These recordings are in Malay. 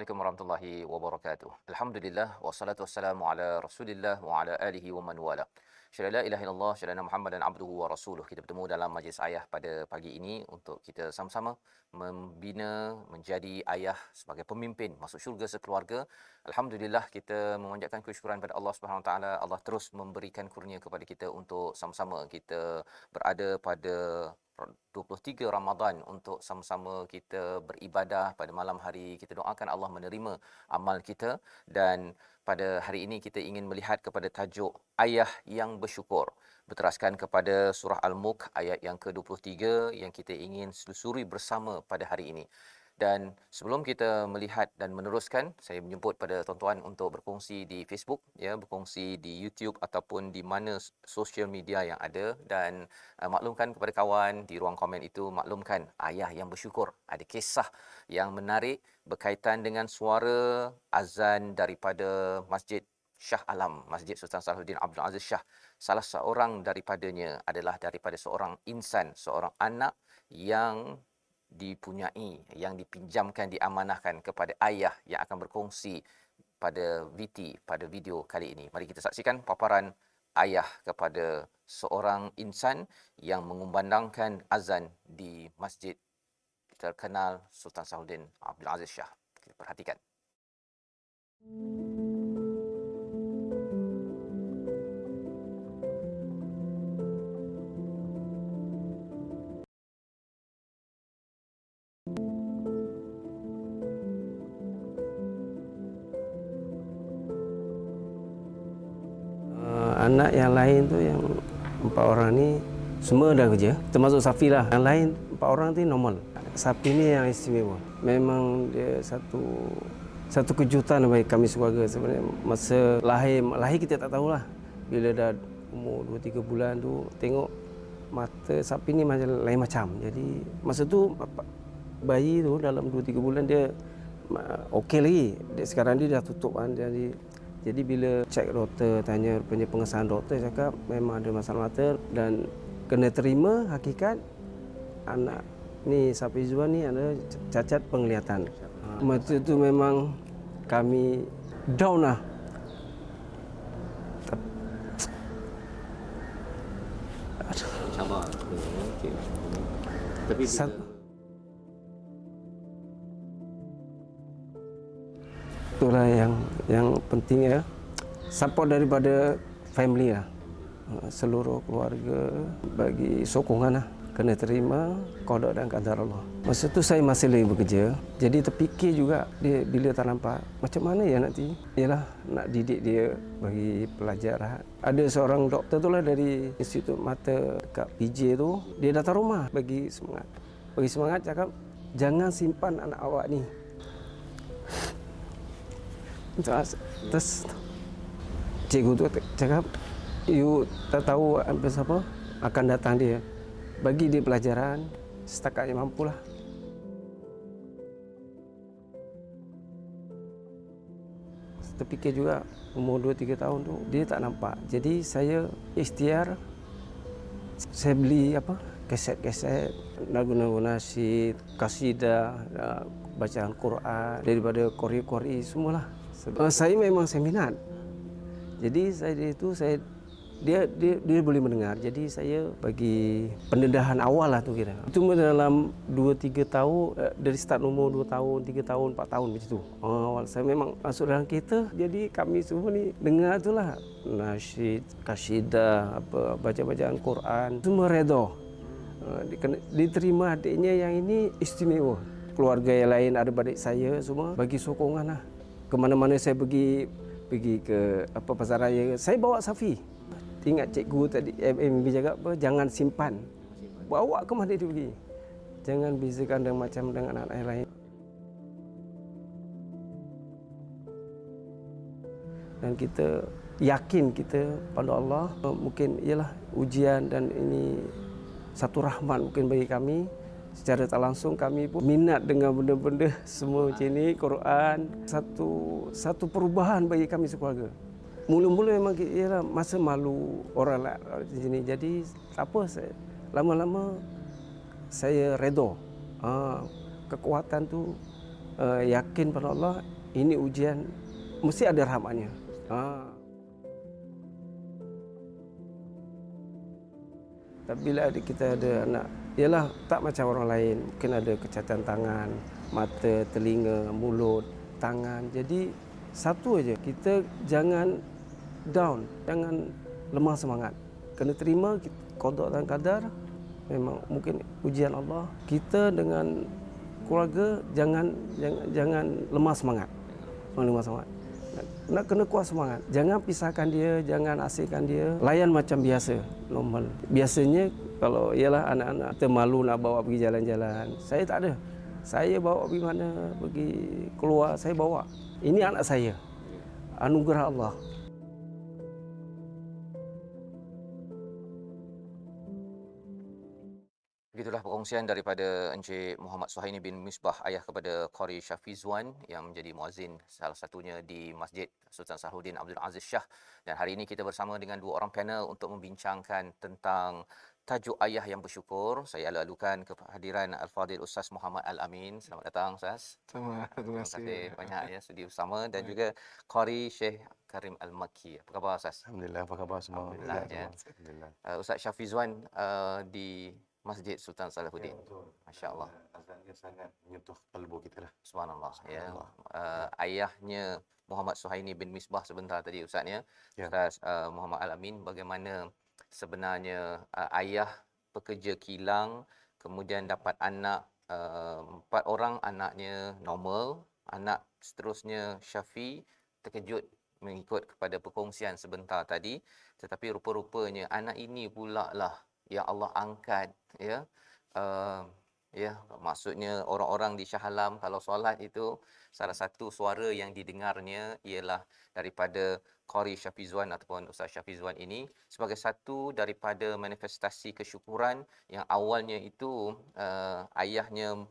Assalamualaikum warahmatullahi wabarakatuh. Alhamdulillah wassalatu wassalamu ala Rasulillah wa ala alihi wa man wala. Syada la ilaha illallah, syada Muhammadan abduhu wa rasuluh. Kita bertemu dalam majlis ayah pada pagi ini untuk kita sama-sama membina menjadi ayah sebagai pemimpin masuk syurga sekeluarga. Alhamdulillah kita memanjatkan kesyukuran pada Allah Subhanahu Wa Taala. Allah terus memberikan kurnia kepada kita untuk sama-sama kita berada pada 23 Ramadan untuk sama-sama kita beribadah pada malam hari. Kita doakan Allah menerima amal kita, dan pada hari ini kita ingin melihat kepada tajuk ayah yang bersyukur, berteraskan kepada surah Al-Mulk ayat yang ke-23 yang kita ingin selusuri bersama pada hari ini. Dan sebelum kita melihat dan meneruskan, saya menjemput pada tuan-tuan untuk berkongsi di Facebook, berkongsi di YouTube ataupun di mana sosial media yang ada, dan maklumkan kepada kawan di ruang komen itu, maklumkan ayah yang bersyukur. Ada kisah yang menarik berkaitan dengan suara azan daripada Masjid Shah Alam, Masjid Sultan Salahuddin Abdul Aziz Shah. Salah seorang daripadanya adalah daripada seorang insan, seorang anak yang dipunyai, yang dipinjamkan, diamanahkan kepada ayah yang akan berkongsi pada pada video kali ini. Mari kita saksikan paparan ayah kepada seorang insan yang mengumandangkan azan di masjid terkenal Sultan Salahuddin Abdul Aziz Shah. Kita perhatikan. Anak yang lain tu, yang 4 orang ni semua dah kerja, termasuk Safi lah. Yang lain 4 orang tu normal. Safi ni yang istimewa. Memang dia satu kejutan bagi kami sekeluarga sebenarnya. Masa lahir kita tak tahulah. Bila dah umur 2-3 bulan tu, tengok mata Safi ni macam lain macam. Jadi masa tu bayi tu dalam 2-3 bulan dia okey lagi. Sekarang dia dah tutup kan. Jadi bila cek doktor, tanya punya pengesahan doktor, cakap memang ada masalah mata dan kena terima hakikat anak ni Safi Zuan ni ada cacat penglihatan. Masa tu memang kami down lah. Sabar. Okey. Tapi itulah yang penting ya, support daripada family lah, seluruh keluarga bagi sokongan lah. Kena terima qada dan qadar Allah. Masa tu saya masih lagi bekerja, jadi terfikir juga dia bila tak nampak macam mana ya nanti. Ialah nak didik dia bagi pelajaran. Ada seorang doktor tu lah dari Institut Mata dekat PJ tu, dia datang rumah bagi semangat cakap jangan simpan anak awak ni. Terus cikgu tu cakap, you tak tahu siapa akan datang dia. Bagi dia pelajaran setakat yang mampulah. Terfikir juga umur 2-3 tahun tu dia tak nampak. Jadi saya ikhtiar, saya beli kaset-kaset lagu-lagu nasyid, kasidah, bacaan Quran daripada qori-qori semualah. Saya memang saya minat. Jadi dia boleh mendengar. Jadi saya bagi pendedahan awal lah tu kira. Itu dalam 2-3 tahun, dari start umur 2 tahun, 3 tahun, 4 tahun macam tu. Awal saya memang masuk dalam kereta. Jadi kami semua ni dengar tu lah nasyid, kasidah, baca-bacaan Quran. Semua redha. Diterima adiknya yang ini istimewa. Keluarga yang lain, adik-adik saya semua bagi sokongan lah. Kemana-mana saya pergi ke pasar raya, saya bawa Safi. Ingat cikgu tadi MB cakap jangan simpan. Bawa ke mana dia pergi. Jangan bezakan dengan anak-anak yang lain. Dan kita yakin kita pada Allah, mungkin ialah ujian dan ini satu rahmat mungkin bagi kami. Secara tak langsung kami pun minat dengan benda-benda semua macam ni, Quran. Satu perubahan bagi kami sekeluarga. Mula-mula memang ialah masa malu orang lain di sini. Jadi tak apa, lama-lama saya redha. Kekuatan tu yakin pada Allah, ini ujian mesti ada rahmatnya. Tapi bila kita ada anak, ialah tak macam orang lain, mungkin ada kecacatan tangan, mata, telinga, mulut, tangan. Jadi satu aja, kita jangan down, jangan lemah semangat. Kena terima qada dan qadar, memang mungkin ujian Allah. Kita dengan keluarga jangan lemah semangat. Jangan lemah semangat. Nak kena kuat semangat. Jangan pisahkan dia, jangan asingkan dia. Layan macam biasa, normal. Biasanya kalau ialah anak-anak kita malu nak bawa pergi jalan-jalan. Saya tak ada. Saya bawa pergi mana, pergi keluar, saya bawa. Ini anak saya. Anugerah Allah. Begitulah perkongsian daripada Encik Muhammad Suhaini bin Misbah, ayah kepada Qari Syafizwan yang menjadi muazzin salah satunya di Masjid Sultan Salahuddin Abdul Aziz Shah. Dan hari ini kita bersama dengan dua orang panel untuk membincangkan tentang tajuk ayah yang bersyukur. Saya alu-alukan kehadiran Al-Fadhil Ustaz Muhammad Al-Amin. Selamat datang Ustaz. Terima kasih banyak ya sudi bersama, dan juga Qari Sheikh Karim Al-Makki. Apa khabar Ustaz? Alhamdulillah, apa khabar semua? Alhamdulillah ya. Alhamdulillah. Ustaz Syafizwan di Masjid Sultan Salahuddin. Masya-Allah. Azannya sangat menyentuh kalbu kita lah. Subhanallah. Ya. Ayahnya Muhammad Suhaini bin Misbah sebentar tadi Ustaz ya. Ustaz Muhammad Al-Amin, bagaimana sebenarnya ayah pekerja kilang kemudian dapat anak 4 orang, anaknya normal, anak seterusnya Syafi terkejut mengikut kepada perkongsian sebentar tadi, tetapi rupa-rupanya anak ini pula lah yang Allah angkat ya. Ya, maksudnya orang-orang di Shah Alam kalau solat itu salah satu suara yang didengarnya ialah daripada Qari Syafizwan ataupun Ustaz Syafizwan ini, sebagai satu daripada manifestasi kesyukuran yang awalnya itu ayahnya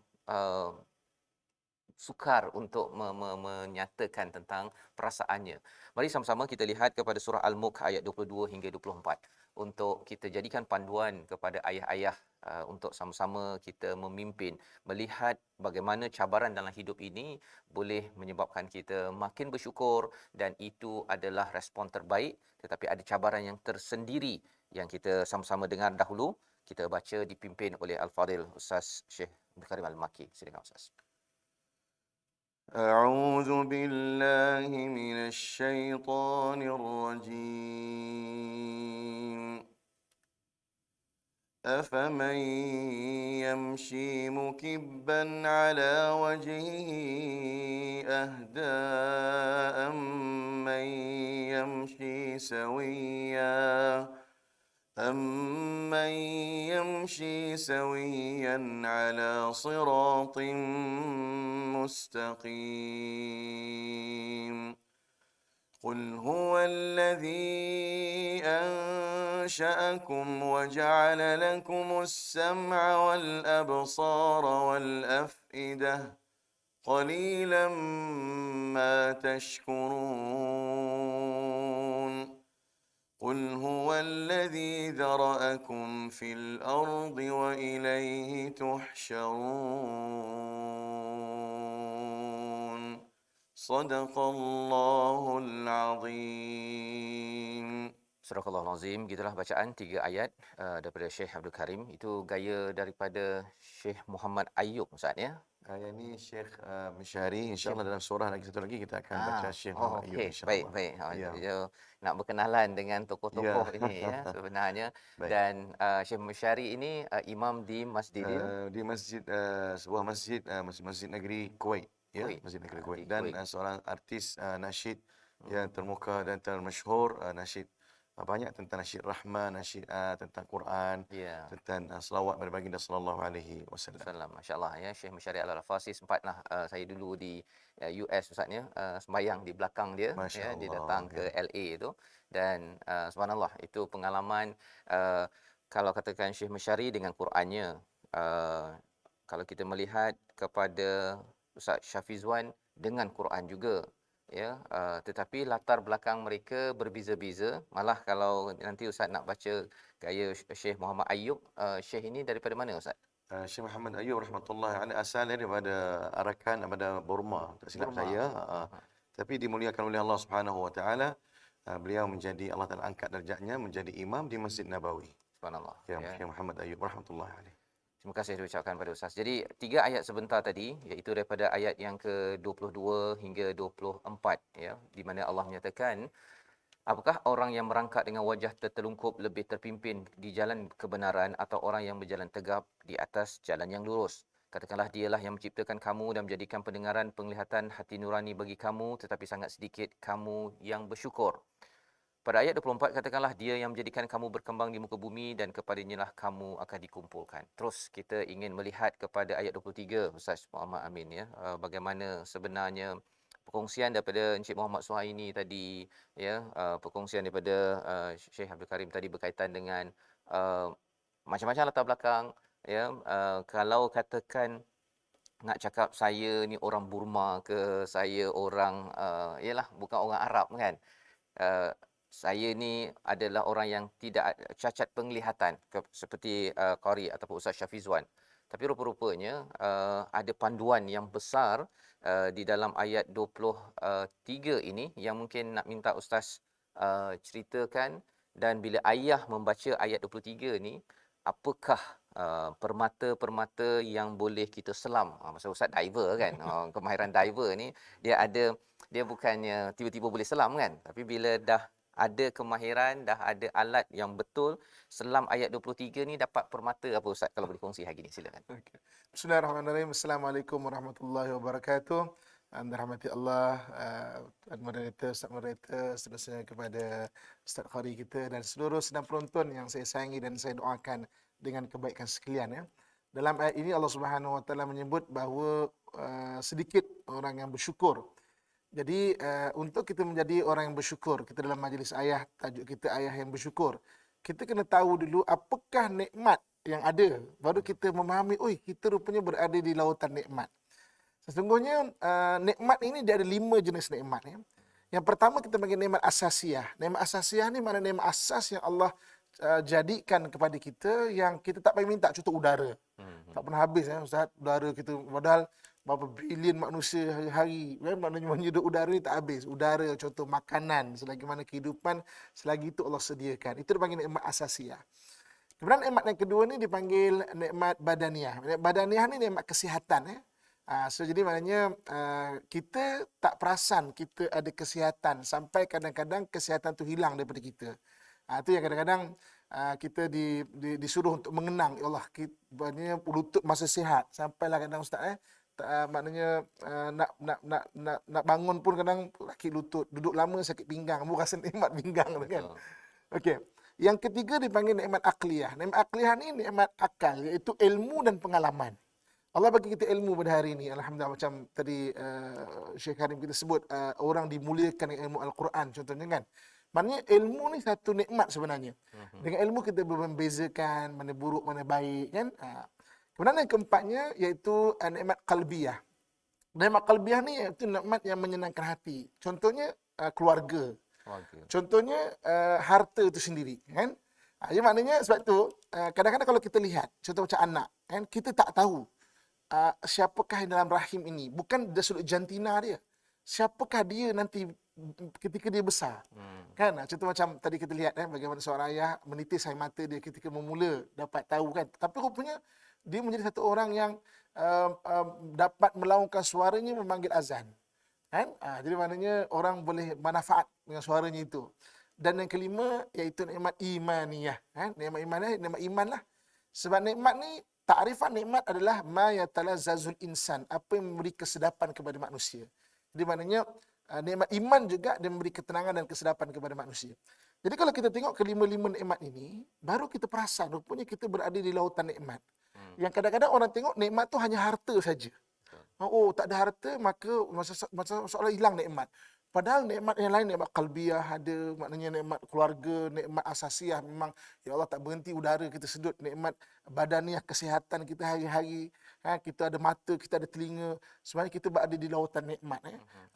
sukar untuk menyatakan tentang perasaannya. Mari sama-sama kita lihat kepada surah Al-Mulk ayat 22 hingga 24 untuk kita jadikan panduan kepada ayah-ayah untuk sama-sama kita memimpin, melihat bagaimana cabaran dalam hidup ini boleh menyebabkan kita makin bersyukur, dan itu adalah respon terbaik. Tetapi ada cabaran yang tersendiri yang kita sama-sama dengar dahulu. Kita baca dipimpin oleh Al-Fadhil Ustaz Syekh Abdul Karim Al-Makki. Silakan Ustaz. أعوذ بالله من الشيطان الرجيم أفمن يمشي مكبا على وجهه أهدى أمن يمشي سويا على صراط مستقيم قل هو الذي أنشأكم وجعل لكم السمع والأبصار والأفئدة قليلا ما تشكرون قل هو الذي ذرأكم في الأرض وإليه تحشرون صدق الله العظيم. Surah Al-Azim. Gitulah bacaan 3 ayat daripada Syekh Abdul Karim. Itu gaya daripada Syekh Muhammad Ayub Ustaz ya. Yang ini Syekh Mishari. InsyaAllah dalam surah lagi satu lagi kita akan baca Syekh Muhammad Ayub. Baik. Ya. Nak berkenalan dengan tokoh-tokoh ini ya sebenarnya. Dan Syekh Mishari ini imam di masjid di masjid sebuah masjid negeri Kuwait. Ya, Masjid Negeri Kuwait. Dan seorang artis nasyid yang termuka dan termasyhur, nasyid banyak tentang nasyid rahman, nasyid tentang Quran, tentang selawat kepada baginda sallallahu alaihi wasallam. Masya-Allah ya, Syekh Musyari Al-Fasi sempatlah saya dulu di US Ustaznya sembahyang di belakang dia ya, dia datang ke LA itu, dan subhanallah itu pengalaman kalau katakan Syekh Musyari dengan Qurannya, kalau kita melihat kepada Ustaz Syafizwan dengan Quran juga ya, tetapi latar belakang mereka berbeza-beza. Malah kalau nanti Ustaz nak baca gaya Syekh Muhammad Ayub, Syekh ini daripada mana Ustaz? Syekh Muhammad Ayub rahmatullahi alaihi asalnya daripada Arakan daripada Burma, tak silap Burma. saya. Tapi dimuliakan oleh Allah Subhanahu wa taala. Beliau menjadi Allah Taala angkat darjatnya menjadi imam di Masjid Nabawi. Subhanallah. Ya, Syekh Muhammad Ayub rahmatullahi alaihi. Terima kasih diucapkan pada Ustaz. Jadi 3 ayat sebentar tadi iaitu daripada ayat yang ke-22 hingga 24 ya, di mana Allah menyatakan, apakah orang yang merangkak dengan wajah tertelungkup lebih terpimpin di jalan kebenaran atau orang yang berjalan tegap di atas jalan yang lurus? Katakanlah dialah yang menciptakan kamu dan menjadikan pendengaran, penglihatan, hati nurani bagi kamu, tetapi sangat sedikit kamu yang bersyukur. Pada ayat 24 katakanlah dia yang menjadikan kamu berkembang di muka bumi dan kepadanya lah kamu akan dikumpulkan. Terus kita ingin melihat kepada ayat 23 Ustaz Muhammad Amin ya, bagaimana sebenarnya perkongsian daripada Encik Muhammad Suhaini tadi ya, perkongsian daripada Syekh Abdul Karim tadi berkaitan dengan macam-macam latar belakang ya, kalau katakan nak cakap saya ni orang Burma ke saya orang ialah bukan orang Arab kan, saya ni adalah orang yang tidak cacat penglihatan seperti Qari ataupun Ustaz Syafizwan. Tapi rupa-rupanya ada panduan yang besar di dalam ayat 23 ini yang mungkin nak minta Ustaz ceritakan, dan bila ayah membaca ayat 23 ni, apakah permata-permata yang boleh kita selam? Masa Ustaz diver kan, kemahiran diver ni dia bukannya tiba-tiba boleh selam kan, tapi bila dah ada kemahiran, dah ada alat yang betul, selam ayat 23 ni dapat permata apa Ustaz, kalau boleh kongsi hari ni silakan. Okay. Bismillahirrahmanirrahim. Assalamualaikum warahmatullahi wabarakatuh. Dirahmati Allah, moderator, Ustaz moderator, seterusnya kepada Ustaz Qari kita dan seluruh sedang penonton yang saya sayangi dan saya doakan dengan kebaikan sekalian ya. Dalam ayat ini Allah Subhanahu wa taala menyebut bahawa sedikit orang yang bersyukur. Jadi untuk kita menjadi orang yang bersyukur, kita dalam majlis ayah, tajuk kita ayah yang bersyukur. Kita kena tahu dulu apakah nikmat yang ada, baru kita memahami, kita rupanya berada di lautan nikmat. Sesungguhnya nikmat ini dia ada 5 jenis nikmat ya. Yang pertama kita panggil nikmat asasiyah. Nikmat asasiyah ni mana nikmat asas yang Allah jadikan kepada kita yang kita tak payah minta, contoh udara. Tak pernah habis ya Ustaz, udara kita, padahal berapa bilion manusia hari-hari kan, maknanya menyedut udara ni tak habis. Udara, contoh makanan, selagi mana kehidupan, selagi itu Allah sediakan. Itu dipanggil nikmat asasiyah. Kemudian nikmat yang kedua ni dipanggil nikmat badaniyah. Nikmat badaniyah ni nikmat kesihatan ya. So jadi maknanya kita tak perasan kita ada kesihatan sampai kadang-kadang kesihatan tu hilang daripada kita. Itu yang kadang-kadang kita disuruh untuk mengenang, ya Allah, maknanya lutut masa sihat, sampailah kadang Ustaz maknanya nak bangun pun kadang sakit lutut, duduk lama sakit pinggang, rasa nikmat pinggang tu kan. Okey. Yang ketiga dipanggil nikmat akliyah. Nikmat akliyah ni nikmat akal, iaitu ilmu dan pengalaman. Allah bagi kita ilmu pada hari ini. Alhamdulillah, macam tadi Syekh Karim kita sebut, orang dimuliakan dengan ilmu Al-Quran contohnya kan. Maknanya ilmu ni satu nikmat sebenarnya. Dengan ilmu kita membezakan mana buruk, mana baik kan. Kemudian yang keempatnya iaitu nikmat qalbiyah. Nikmat qalbiyah ni iaitu nikmat yang menyenangkan hati. Contohnya keluarga. Contohnya harta itu sendiri kan. Jadi maknanya sebab tu kadang-kadang kalau kita lihat contoh macam anak kan, kita tak tahu siapakah yang dalam rahim ini, bukan dari sudut jantina dia, siapakah dia nanti ketika dia besar. Kan contoh macam tadi kita lihat bagaimana seorang ayah menitis air mata dia ketika memula dapat tahu kan, tapi rupanya dia menjadi satu orang yang dapat melaungkan suaranya memanggil azan kan. Jadi maknanya orang boleh manfaat dengan suaranya itu. Dan yang kelima iaitu nikmat imaniyah kan. Nikmat imaniyah, nikmat iman lah. Sebab nikmat ni, takrifan nikmat adalah ma yatalazzazul insan, apa yang memberi kesedapan kepada manusia. Jadi maknanya nikmat iman juga dia memberi ketenangan dan kesedapan kepada manusia. Jadi kalau kita tengok kelima-lima nikmat ini, baru kita perasan rupanya kita berada di lautan nikmat. Yang kadang-kadang orang tengok nikmat tu hanya harta saja. Tak ada harta maka masa seolah hilang nikmat. Padahal nikmat yang lain, nikmat qalbiyah ada, maknanya nikmat keluarga, nikmat asasiyah, memang ya Allah tak berhenti udara kita sedut, nikmat badaniah, kesihatan kita hari-hari, kita ada mata, kita ada telinga, sebenarnya kita berada di lautan nikmat.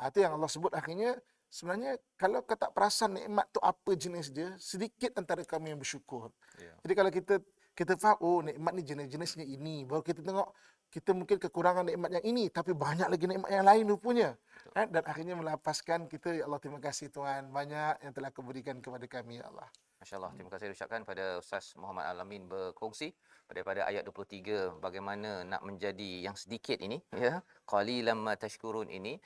Itu yang Allah sebut akhirnya, sebenarnya kalau kau tak perasan nikmat tu apa jenis dia, sedikit antara kami yang bersyukur. Jadi kalau kita kita faham, oh nikmat ni jenis-jenisnya ini. Baru kita tengok, kita mungkin kekurangan nikmat yang ini, tapi banyak lagi nikmat yang lain rupanya. Dan akhirnya melapaskan kita, ya Allah terima kasih Tuhan, banyak yang telah Kau berikan kepada kami, ya Allah. Masya-Allah, terima kasih ucapkan pada Ustaz Muhammad Al-Amin berkongsi daripada ayat 23 bagaimana nak menjadi yang sedikit ini ya, qalilan ma tashkurun ini,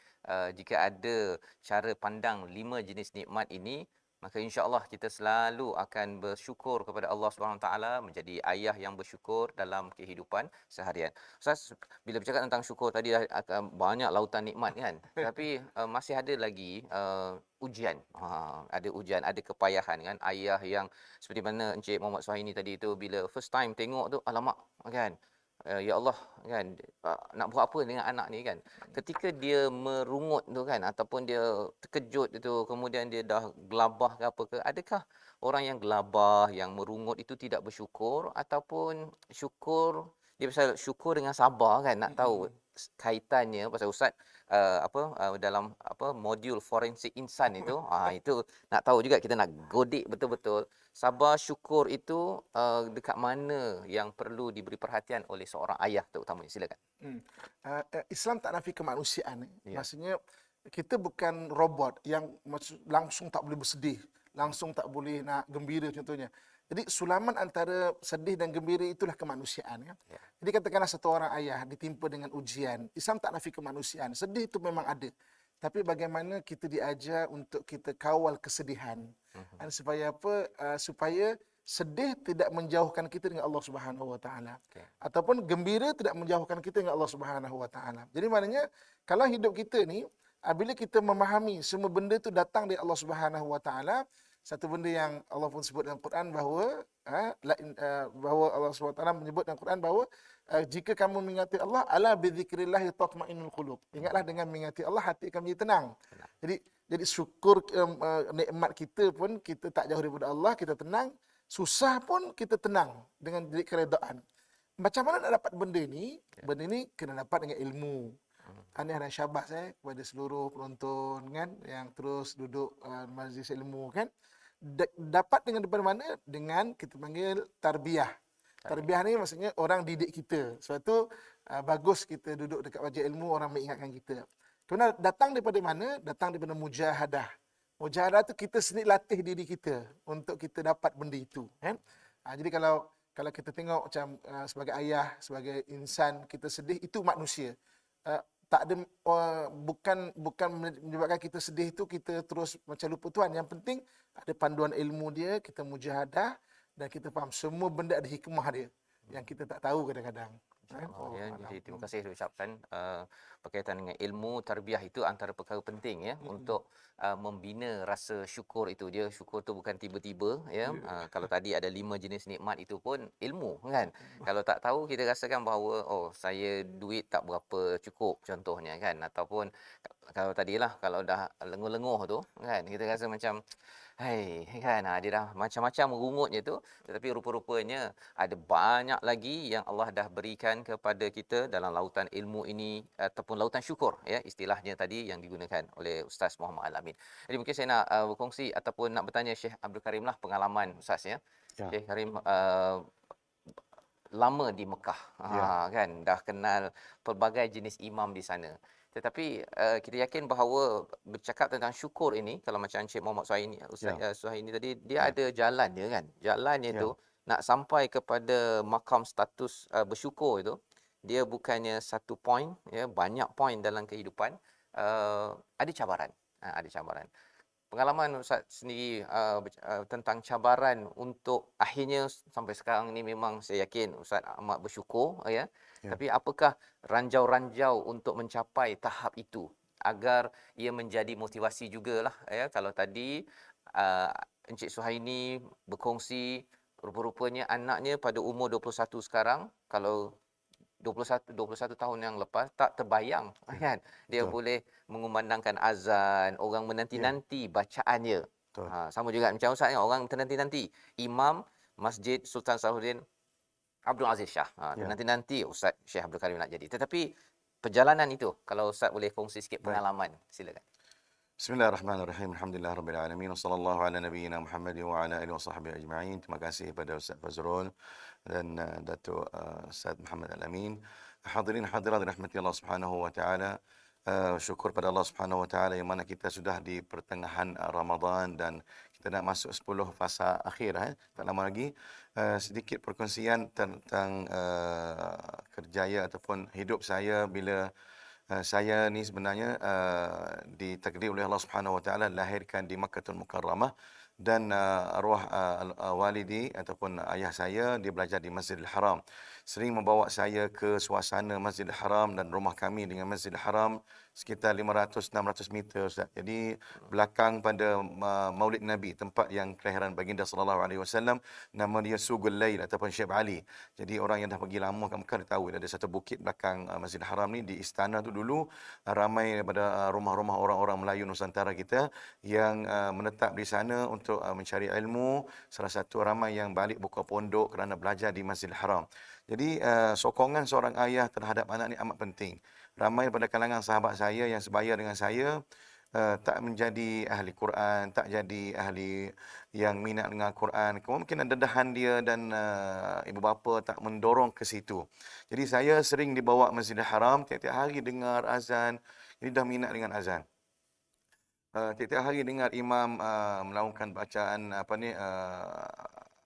jika ada cara pandang 5 jenis nikmat ini, maka insya-Allah kita selalu akan bersyukur kepada Allah Subhanahu Wa Taala, menjadi ayah yang bersyukur dalam kehidupan seharian. Ustaz, bila bercakap tentang syukur tadi akan banyak lautan nikmat kan, tapi masih ada lagi ujian. Ada ujian, ada kepayahan kan. Ayah yang seperti mana Encik Muhammad Suhaini tadi tu, bila first time tengok tu, alamak kan. Ya Allah kan, nak buat apa dengan anak ni kan. Ketika dia merungut tu kan, ataupun dia terkejut itu, kemudian dia dah gelabah ke apa ke, adakah orang yang gelabah, yang merungut itu tidak bersyukur, ataupun syukur, dia pasal syukur dengan sabar kan, nak tahu kaitannya pasal Ustaz dalam modul forensik insan itu itu nak tahu juga, kita nak godik betul-betul sabar syukur itu dekat mana yang perlu diberi perhatian oleh seorang ayah terutamanya. Silakan. Islam tak nafi kemanusiaan. Ya. Maksudnya kita bukan robot yang langsung tak boleh bersedih, langsung tak boleh nak gembira contohnya. Jadi sulaman antara sedih dan gembira itulah kemanusiaan. Ya. Jadi katakanlah satu orang ayah ditimpa dengan ujian. Islam tak nafi kemanusiaan. Sedih itu memang ada. Tapi bagaimana kita diajar untuk kita kawal kesedihan. Dan supaya apa? Supaya sedih tidak menjauhkan kita dengan Allah Subhanahu Wa Taala. Ataupun gembira tidak menjauhkan kita dengan Allah Subhanahu Wa Taala. Jadi maknanya kalau hidup kita ni, bila kita memahami semua benda itu datang dari Allah Subhanahu Wa Taala, satu benda yang Allah pun sebut dalam Quran bahawa bahawa Allah SWT menyebut dalam Quran bahawa jika kamu mengingati Allah, ala bidzikrillah tatmainnul qulub. Ingatlah dengan mengingati Allah, hati akan menjadi tenang. Jadi syukur nikmat kita pun, kita tak jauh daripada Allah, kita tenang. Susah pun kita tenang dengan keredaan. Macam mana nak dapat benda ni? Benda ni kena dapat dengan ilmu. Ini ada syabas kepada seluruh penonton kan yang terus duduk majlis ilmu kan. Dapat dengan daripada mana? Dengan kita panggil tarbiyah. Tarbiyah ni maksudnya orang didik kita. Sebab tu bagus kita duduk dekat majlis ilmu, orang mengingatkan kita. Kemudian datang daripada mana? Datang daripada mujahadah. Mujahadah tu kita sendiri latih diri kita untuk kita dapat benda itu kan. Jadi kalau kita tengok macam sebagai ayah, sebagai insan, kita sedih, itu manusia. Tak ada bukan menyebabkan kita sedih itu kita terus macam lupa Tuhan. Yang penting ada panduan ilmu dia, kita mujahadah dan kita faham semua benda ada hikmah dia yang kita tak tahu kadang-kadang. Jadi terima kasih diucapkan berkaitan dengan ilmu tarbiyah itu antara perkara penting ya untuk membina rasa syukur itu. Dia syukur tu bukan tiba-tiba ya. Kalau tadi ada 5 jenis nikmat itu pun ilmu kan. Kalau tak tahu kita rasakan bahawa saya duit tak berapa cukup contohnya kan, ataupun kalau tadilah kalau dah lenguh-lenguh tu kan kita rasa macam kan dia dah macam-macam merungutnya tu, tetapi rupa-rupanya ada banyak lagi yang Allah dah berikan kepada kita dalam lautan ilmu ini, ataupun lautan syukur ya istilahnya tadi yang digunakan oleh Ustaz Muhammad Al-Amin. Jadi mungkin saya nak berkongsi ataupun nak bertanya Syekh Abdul Karim lah pengalaman Ustaz ya. Syekh Karim lama di Mekah kan, dah kenal pelbagai jenis imam di sana. Tetapi kita yakin bahawa bercakap tentang syukur ini, kalau macam Encik Muhammad Suhaini, Ustaz Suhaini tadi, dia ada jalan dia kan. Jalannya itu nak sampai kepada makam status bersyukur itu, dia bukannya satu poin ya, banyak poin dalam kehidupan. Ada cabaran. Ada cabaran. Pengalaman Ustaz sendiri tentang cabaran untuk akhirnya sampai sekarang ni, memang saya yakin Ustaz amat bersyukur ya. Tapi apakah ranjau-ranjau untuk mencapai tahap itu agar ia menjadi motivasi jugalah ya. Kalau tadi Encik Suhaini berkongsi rupa-rupanya anaknya pada umur 21 sekarang, kalau 21 tahun yang lepas tak terbayang kan dia boleh mengumandangkan azan, orang menanti-nanti bacaannya. Sama juga macam Ustaz kan, orang menanti-nanti imam Masjid Sultan Salahuddin Abdul Aziz Shah. Nanti Ustaz Syekh Abdul Karim nak jadi. Tetapi perjalanan itu, kalau Ustaz boleh kongsi sikit pengalaman, silakan. Bismillahirrahmanirrahim. Alhamdulillahirabbil alamin. Wassallallahu ala nabiyyina Muhammad wa ala alihi wasahbihi ajma'in. Terima kasih kepada Ustaz Fazrul dan Datuk Ustaz Muhammad Al-Amin. Hadirin hadirat rahmati Allah Subhanahu wa taala. Syukur pada Allah Subhanahu wa taala yang mana kita sudah di pertengahan Ramadan dan kita nak masuk 10 fasa akhir tak lama lagi. Sedikit perkongsian tentang kerjaya ataupun hidup saya bila saya ni sebenarnya ditakdir oleh Allah Subhanahu Wa Taala lahirkan di Makkahul Mukarramah dan arwah walidi ataupun ayah saya dia belajar di Masjidil Haram. Sering membawa saya ke suasana Masjidil Haram dan rumah kami dengan Masjidil Haram sekitar 500-600 meter Ustaz. Jadi belakang pada Maulid Nabi, tempat yang kelahiran baginda sallallahu alaihi wasallam, nama dia Sugul Lail ataupun Syekh Ali. Jadi orang yang dah pergi lama ke Mekah dia tahu ada satu bukit belakang Masjidil Haram ni. Di istana tu dulu ramai daripada rumah-rumah orang-orang Melayu Nusantara kita yang menetap di sana untuk mencari ilmu. Salah satu ramai yang balik buka pondok kerana belajar di Masjidil Haram. Jadi sokongan seorang ayah terhadap anak ni amat penting. Ramai daripada kalangan sahabat saya yang sebaya dengan saya tak menjadi ahli Quran, tak jadi ahli yang minat dengan Quran. Mungkin ada dedahan dia dan ibu bapa tak mendorong ke situ. Jadi saya sering dibawa Masjidil Haram, tiap-tiap hari dengar azan. Jadi dah minat dengan azan. Tiap-tiap hari dengar imam melakukan bacaan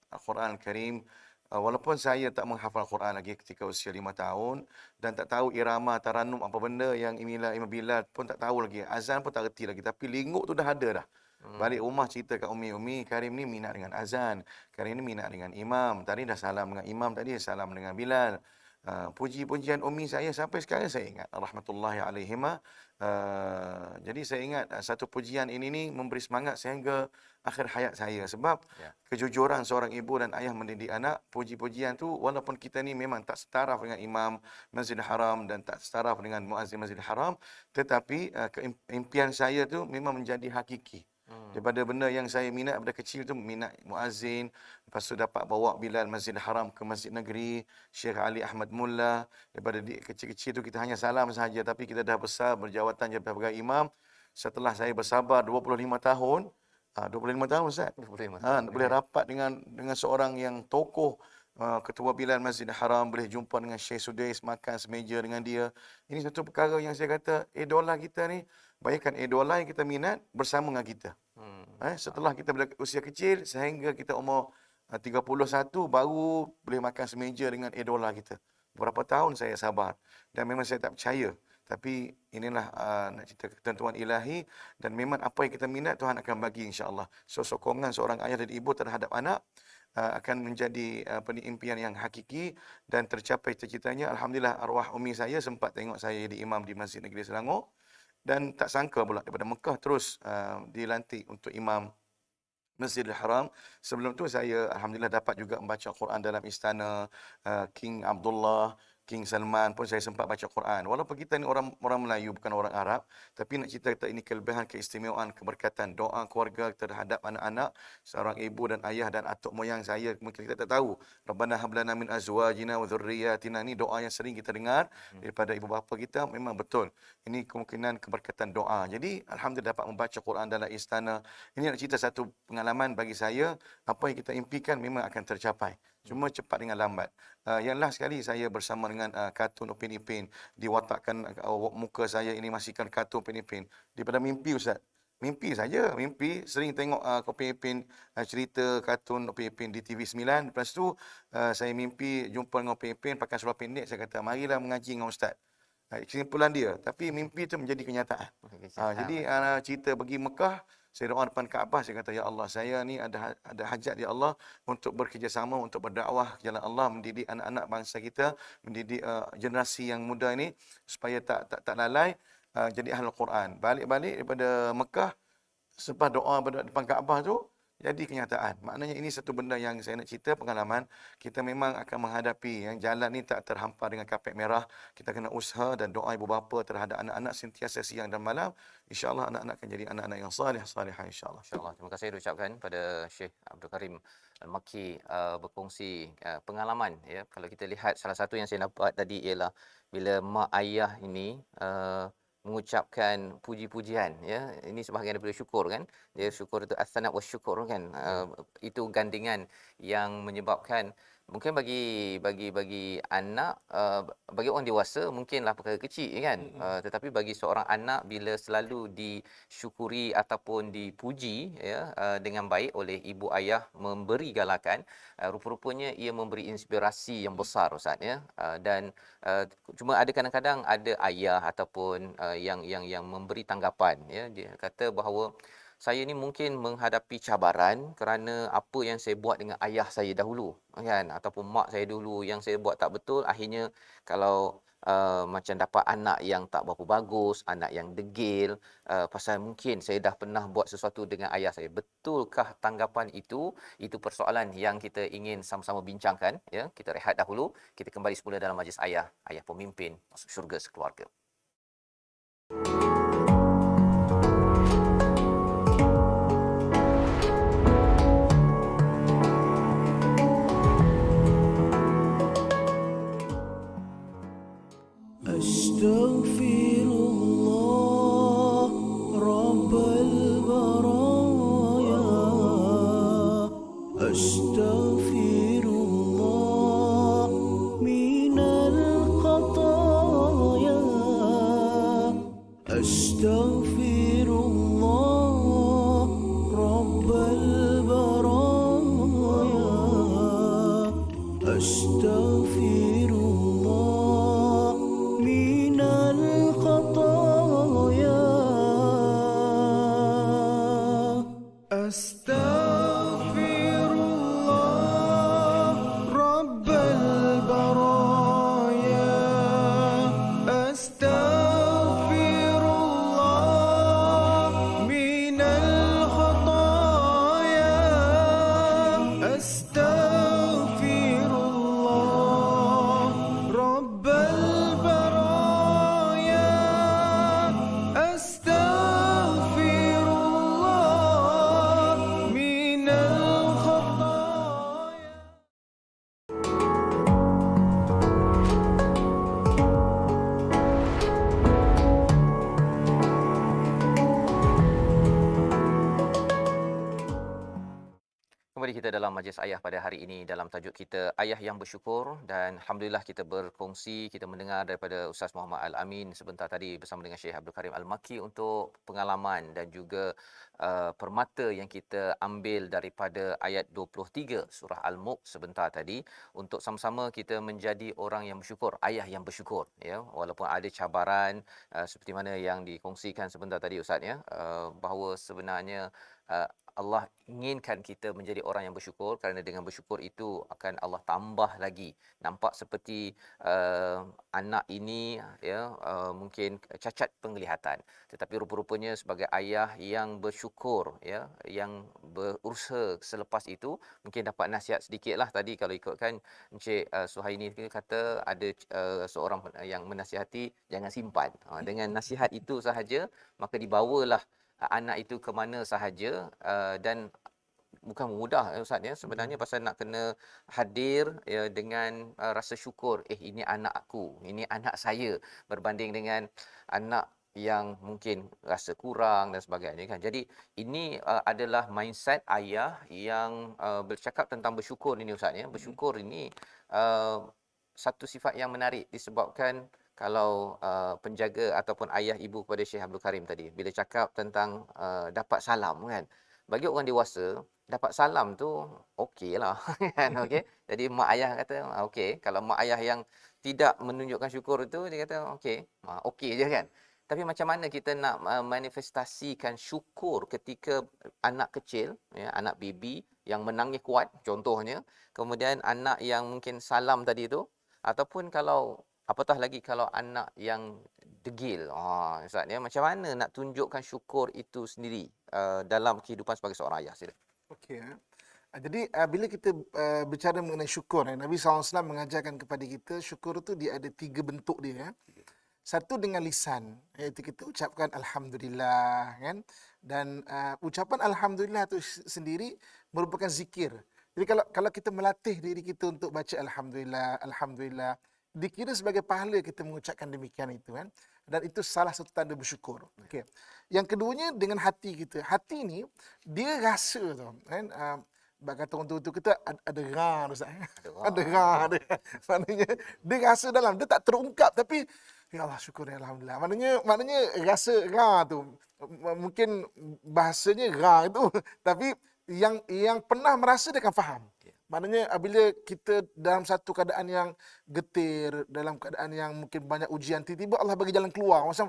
Al-Quran Al-Karim. Walaupun saya tak menghafal Quran lagi ketika usia 5 tahun dan tak tahu irama tarannum apa benda yang Imam Bilal pun tak tahu lagi. Azan pun tak reti lagi, tapi lingguk tu dah ada dah. Balik rumah cerita kat Umi, Karim ni minat dengan azan, Karim ni minat dengan imam. Tadi dah salam dengan imam, tadi salam dengan Bilal. Puji-pujian Umi saya sampai sekarang saya ingat, rahmatullahi alaihima. Jadi saya ingat satu pujian ini ni memberi semangat sehingga akhir hayat saya. Sebab kejujuran seorang ibu dan ayah mendidik anak, puji-pujian tu walaupun kita ni memang tak setaraf dengan imam Masjidil Haram dan tak setaraf dengan muazzin Masjidil Haram, tetapi impian saya tu memang menjadi hakiki. Daripada benda yang saya minat daripada kecil tu, minat muazzin, lepas tu dapat bawa Bilal Masjidil Haram ke Masjid Negeri, Syekh Ali Ahmad Mullah. Daripada kecil-kecil tu kita hanya salam sahaja, tapi kita dah besar berjawatan jadi sebagai imam. Setelah saya bersabar 25 tahun, 25 tahun Ustaz. 25 boleh rapat dengan seorang yang tokoh, Ketua Bilal Masjidil Haram, boleh jumpa dengan Syekh Sudais, makan semeja dengan dia. Ini satu perkara yang saya kata idola kita ni, bayangkan idola yang kita minat bersama dengan kita. Setelah kita usia kecil sehingga kita umur 31 baru boleh makan semeja dengan idola kita. Berapa tahun saya sabar dan memang saya tak percaya. Tapi inilah nak cerita ketentuan ilahi dan memang apa yang kita minat Tuhan akan bagi insya-Allah. So sokongan seorang ayah dan ibu terhadap anak akan menjadi impian yang hakiki dan tercapai cita-citanya. Alhamdulillah arwah umi saya sempat tengok saya jadi imam di Masjid Negeri Selangor dan tak sangka pula daripada Mekah terus dilantik untuk imam Masjidil Haram. Sebelum tu saya alhamdulillah dapat juga membaca Quran dalam istana King Abdullah, King Salman pun saya sempat baca Quran. Walaupun kita ni orang Melayu bukan orang Arab, tapi nak cerita kita ini kelebihan, keistimewaan, keberkatan doa keluarga terhadap anak-anak, seorang ibu dan ayah dan atuk moyang saya mungkin kita tak tahu. Rabbana hab lana min azwajina wa dhurriyyatina, ni doa yang sering kita dengar daripada ibu bapa kita, memang betul. Ini kemungkinan keberkatan doa. Jadi alhamdulillah dapat membaca Quran dalam istana. Ini nak cerita satu pengalaman bagi saya, apa yang kita impikan memang akan tercapai. Cuma cepat dengan lambat. Yang last sekali saya bersama dengan kartun Upin Ipin. Diwatakkan muka saya ini masihkan kartun Upin Ipin. Daripada mimpi Ustaz. Mimpi saja. Mimpi sering tengok Upin Ipin cerita kartun Upin Ipin di TV9. Lepas tu saya mimpi jumpa dengan Upin Ipin pakai seluar pendek. Saya kata marilah mengaji dengan Ustaz. Kesimpulan dia. Tapi mimpi itu menjadi kenyataan. Jadi cerita pergi Mekah. Saya doa depan Kaabah, saya kata, ya Allah, saya ni ada hajat ya Allah untuk bekerjasama, untuk berdakwah jalan Allah, mendidik anak-anak bangsa kita, mendidik generasi yang muda ini supaya tak lalai jadi ahli Quran. Balik-balik daripada Mekah, selepas doa pada depan Kaabah tu, jadi kenyataan. Maknanya ini satu benda yang saya nak cerita, pengalaman. Kita memang akan menghadapi yang jalan ni tak terhampar dengan kapet merah. Kita kena usaha dan doa ibu bapa terhadap anak-anak sentiasa siang dan malam. InsyaAllah anak-anak akan jadi anak-anak yang salihah insyaAllah. InsyaAllah. Terima kasih diucapkan pada Syekh Abdul Karim Al-Makki berkongsi pengalaman. Kalau kita lihat salah satu yang saya dapat tadi ialah bila mak ayah ini mengucapkan puji-pujian, ya. Ini sebahagian daripada syukur kan. Dia syukur itu as-sana' wasyukur kan. Itu gandingan yang menyebabkan mungkin bagi anak, bagi orang dewasa mungkinlah perkara kecil kan. Tetapi bagi seorang anak bila selalu disyukuri ataupun dipuji, ya, dengan baik oleh ibu ayah, memberi galakan, rupa-rupanya ia memberi inspirasi yang besar, Ustaz, ya. Dan cuma ada kadang-kadang ada ayah ataupun yang memberi tanggapan, ya. Dia kata bahawa saya ni mungkin menghadapi cabaran kerana apa yang saya buat dengan ayah saya dahulu, kan, ataupun mak saya dulu yang saya buat tak betul, akhirnya kalau macam dapat anak yang tak berapa bagus, anak yang degil, pasal mungkin saya dah pernah buat sesuatu dengan ayah saya. Betulkah tanggapan itu? Itu persoalan yang kita ingin sama-sama bincangkan, ya. Kita rehat dahulu, kita kembali semula dalam majlis ayah pemimpin masuk syurga sekeluarga. أستغفر الله رب البرايا أستغفر الله من الخطايا أستغفر الله رب البرايا أستغفر الله من الخطايا أستغفر الله رب البرايا أستغفر الله من الخطايا أستغفر الله رب البرايا أستغفر الله من الخطايا. Kembali kita dalam majlis ayah pada hari ini dalam tajuk kita Ayah yang Bersyukur, dan alhamdulillah kita berkongsi, kita mendengar daripada Ustaz Muhammad Al-Amin sebentar tadi bersama dengan Syekh Abdul Karim Al-Makki untuk pengalaman dan juga permata yang kita ambil daripada ayat 23 surah Al-Mulk sebentar tadi, untuk sama-sama kita menjadi orang yang bersyukur, ayah yang bersyukur, ya. Walaupun ada cabaran seperti mana yang dikongsikan sebentar tadi, Ustaz, ya, bahawa sebenarnya Allah inginkan kita menjadi orang yang bersyukur, kerana dengan bersyukur itu akan Allah tambah lagi. Nampak seperti anak ini, ya, mungkin cacat penglihatan, tetapi rupa-rupanya sebagai ayah yang bersyukur, ya, yang berusaha selepas itu, mungkin dapat nasihat sedikitlah tadi kalau ikutkan Encik Suhaini kata ada seorang yang menasihati jangan simpan. Dengan nasihat itu sahaja maka dibawalah anak itu ke mana sahaja, dan bukan mudah, Ustaz, ya, sebenarnya, pasal nak kena hadir, ya, dengan rasa syukur, ini anak aku, ini anak saya, berbanding dengan anak yang mungkin rasa kurang dan sebagainya, kan. Jadi ini adalah mindset ayah yang bercakap tentang bersyukur ini, Ustaz, ya. Bersyukur ini satu sifat yang menarik disebabkan kalau penjaga ataupun ayah ibu kepada Syekh Abdul Karim tadi bila cakap tentang dapat salam, kan. Bagi orang dewasa dapat salam tu okeylah kan, okey. Jadi mak ayah kata okey, kalau mak ayah yang tidak menunjukkan syukur itu dia kata okey, okey je, kan. Tapi macam mana kita nak manifestasikan syukur ketika anak kecil, ya, anak baby yang menangis kuat contohnya, kemudian anak yang mungkin salam tadi tu, ataupun kalau apatah lagi kalau anak yang degil. Ustaz, ya, macam mana nak tunjukkan syukur itu sendiri dalam kehidupan sebagai seorang ayah? Sila. Okey. Jadi bila kita bicara mengenai syukur, Nabi SAW mengajarkan kepada kita syukur tu dia ada 3 bentuk dia, ya. Satu dengan lisan, iaitu kita ucapkan alhamdulillah, kan. Dan ucapan alhamdulillah tu sendiri merupakan zikir. Jadi kalau kita melatih diri kita untuk baca alhamdulillah, alhamdulillah, dikira sebagai pahala kita mengucapkan demikian itu kan. Dan itu salah satu tanda bersyukur. Okey. Yang keduanya dengan hati kita. Hati ni dia rasa tau kan. Kata orang tua kita ada ra Ustaz. Ada ra ada. Maknanya dia rasa dalam, dia tak terungkap tapi ya Allah syukur ya alhamdulillah. Maknanya rasa ra tu mungkin bahasanya ra itu tapi yang pernah merasa dia akan faham. Maknanya apabila kita dalam satu keadaan yang getir, dalam keadaan yang mungkin banyak ujian, tiba-tiba Allah bagi jalan keluar. Macam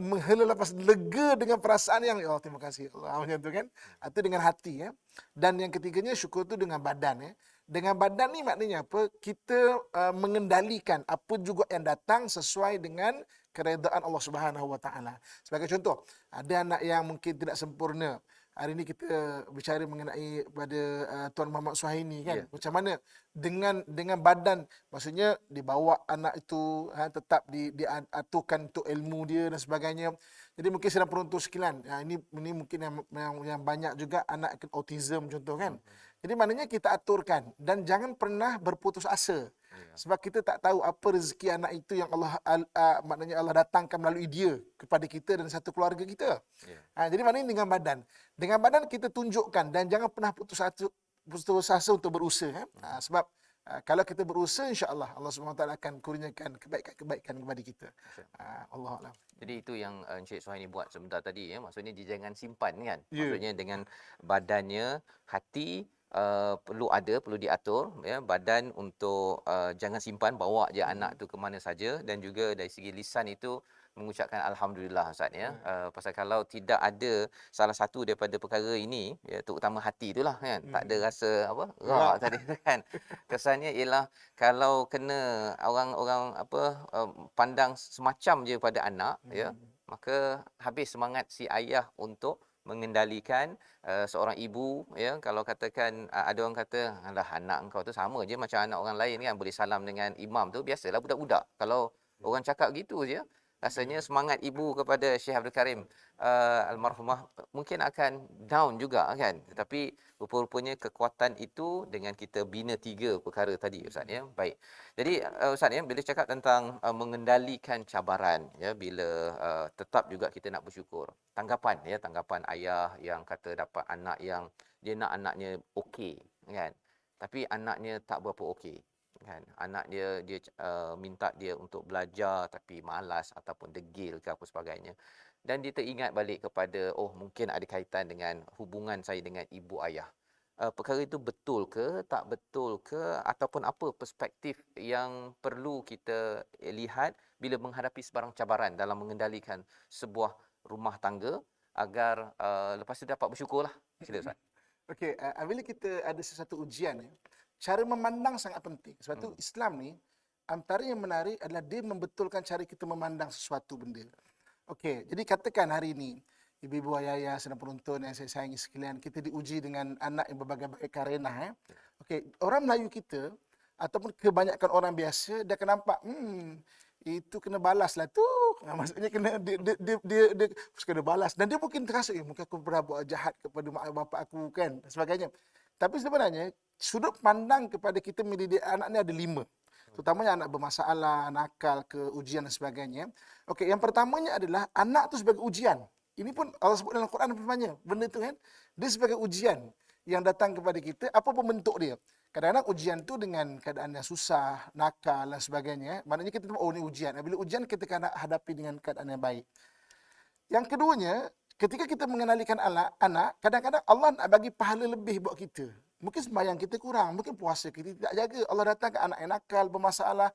menghela lepas lega dengan perasaan yang ya Allah terima kasih Allah macam tu kan. Itu dengan hati ya. Dan yang ketiganya syukur tu dengan badan ya. Dengan badan ni maknanya apa? Kita mengendalikan apa juga yang datang sesuai dengan keredaan Allah Subhanahu Wa Taala. Sebagai contoh, ada anak yang mungkin tidak sempurna. Hari ini kita bicara mengenai pada Tuan Muhammad Suhaini kan. Macam mana dengan badan, maksudnya dibawa anak itu tetap diaturkan untuk ilmu dia dan sebagainya. Jadi mungkin sedang peruntuk sekalian. Ini mungkin yang banyak juga anak autism contoh kan. Jadi maknanya kita aturkan dan jangan pernah berputus asa. Sebab kita tak tahu apa rezeki anak itu yang Allah maknanya Allah datangkan melalui dia kepada kita dan satu keluarga kita. Jadi maknanya dengan badan. Dengan badan kita tunjukkan dan jangan pernah putus asa untuk berusaha. Sebab kalau kita berusaha insya-Allah Allah Subhanahu Wa Taala akan kurniakan kebaikan kepada kita. Allah A'lam. Jadi itu yang Encik Suhaini buat sebentar tadi ya. Maksudnya dia jangan simpan kan. Maksudnya dengan badannya, hati perlu diatur ya, badan untuk jangan simpan, bawa je anak tu ke mana saja, dan juga dari segi lisan itu mengucapkan alhamdulillah Ustaz ya. Pasal kalau tidak ada salah satu daripada perkara ini ya, terutama hati itulah kan, tak ada rasa apa ra tadi kan. Kesannya ialah kalau kena orang-orang pandang semacam je pada anak ya, maka habis semangat si ayah untuk mengendalikan seorang ibu ya. Kalau katakan ada orang kata alah anak engkau tu sama je macam anak orang lain kan, boleh salam dengan imam tu, biasalah budak-budak. Kalau orang cakap gitu je, rasanya semangat ibu kepada Syekh Abdul Karim almarhumah mungkin akan down juga kan. Tetapi rupa-rupanya kekuatan itu dengan kita bina 3 perkara tadi Ustaz ya. Baik. Jadi Ustaz ya, bila cakap tentang mengendalikan cabaran ya, bila tetap juga kita nak bersyukur. Tanggapan ayah yang kata dapat anak yang dia nak anaknya okey kan. Tapi anaknya tak berapa okey. Kan, anak dia minta dia untuk belajar tapi malas ataupun degil ke apa sebagainya, dan dia teringat balik kepada mungkin ada kaitan dengan hubungan saya dengan ibu ayah. Perkara itu betul ke tak betul ke, ataupun apa perspektif yang perlu kita lihat bila menghadapi sebarang cabaran dalam mengendalikan sebuah rumah tangga agar lepas itu dapat bersyukurlah. Sila Ustaz. Okey, bila kita ada sesuatu ujian ya, cara memandang sangat penting. Sebab tu Islam ni antara yang menarik adalah dia membetulkan cara kita memandang sesuatu benda. Okey, jadi katakan hari ini ibu-ibu ayah sedang penonton yang saya sayangi sekalian, kita diuji dengan anak yang berbagai-bagai karenah. Okey, orang Melayu kita ataupun kebanyakan orang biasa dia akan nampak itu kena balas lah tu. Maksudnya kena dia kena balas, dan dia mungkin terasa mungkin aku pernah buat jahat kepada mak bapak aku kan dan sebagainya. Tapi sebenarnya sudut pandang kepada kita mendidik anak ni ada 5. Terutamanya anak bermasalah, nakal ke ujian dan sebagainya. Okey, yang pertamanya adalah anak tu sebagai ujian. Ini pun Allah sebut dalam Quran firman-Nya. Benda tu kan, dia sebagai ujian yang datang kepada kita, apa pun bentuk dia. Kadang-kadang ujian tu dengan keadaan yang susah, nakal dan sebagainya. Maknanya kita tahu ni ujian. Bila ujian kita kena hadapi dengan keadaan yang baik. Yang keduanya, ketika kita mengenalikan anak, kadang-kadang Allah nak bagi pahala lebih buat kita. Mungkin sembahyang kita kurang, mungkin puasa kita tidak jaga. Allah datang ke anak yang nakal, bermasalah.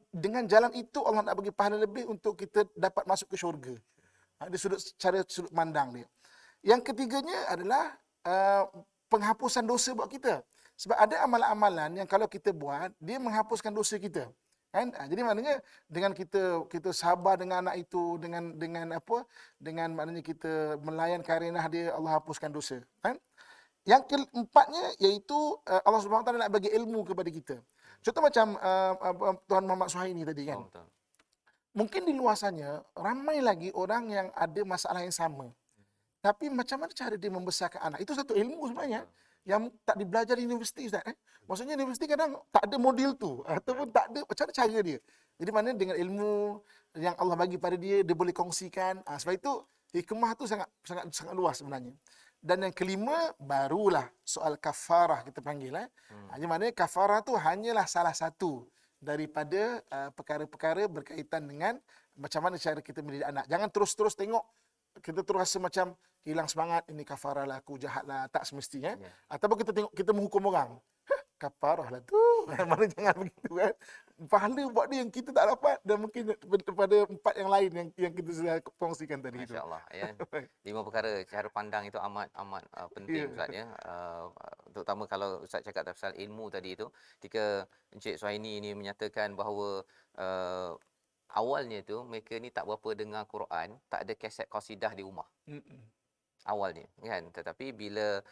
Dengan jalan itu Allah nak bagi pahala lebih untuk kita dapat masuk ke syurga. Ada sudut pandang dia. Yang ketiganya adalah penghapusan dosa buat kita. Sebab ada amalan-amalan yang kalau kita buat, dia menghapuskan dosa kita. Kan? Jadi maknanya dengan kita sabar dengan anak itu, dengan maknanya kita melayan karenah dia, Allah hapuskan dosa. Kan? Yang keempatnya iaitu Allah Subhanahu Wa Taala nak bagi ilmu kepada kita. Contoh macam Tuan Muhammad Suhaini tadi kan. Mungkin di luar sana ramai lagi orang yang ada masalah yang sama. Tapi macam mana cara dia membesarkan anak? Itu satu ilmu sebenarnya. yang tak dibelajar di universiti Ustaz. Maksudnya universiti kadang tak ada modul tu ataupun tak ada macam mana cara dia. Jadi mana dengan ilmu yang Allah bagi pada dia, dia boleh kongsikan. Sebab itu hikmah tu sangat sangat sangat luas sebenarnya. Dan yang kelima barulah soal kafarah kita panggil. Jadi mana kafarah tu hanyalah salah satu daripada perkara-perkara berkaitan dengan macam mana cara kita mendidik anak. Jangan terus-terus tengok kita terus rasa macam hilang semangat, ini kafarah lah, aku jahat lah, tak semestinya. Ataupun kita tengok kita menghukum orang. Kafarah lah tu. Mana jangan begitu kan. Pahala buat dia yang kita tak dapat dan mungkin daripada 4 yang lain yang kita sudah kongsikan tadi itu. Masya-Allah ya. 5 perkara cara pandang itu amat penting Ustaz ya. Terutama kalau Ustaz cakap pasal ilmu tadi itu, ketika Encik Suhaini ini menyatakan bahawa awalnya tu mereka ni tak berapa dengar Quran, tak ada kaset qasidah di rumah. Awalnya kan, tetapi bila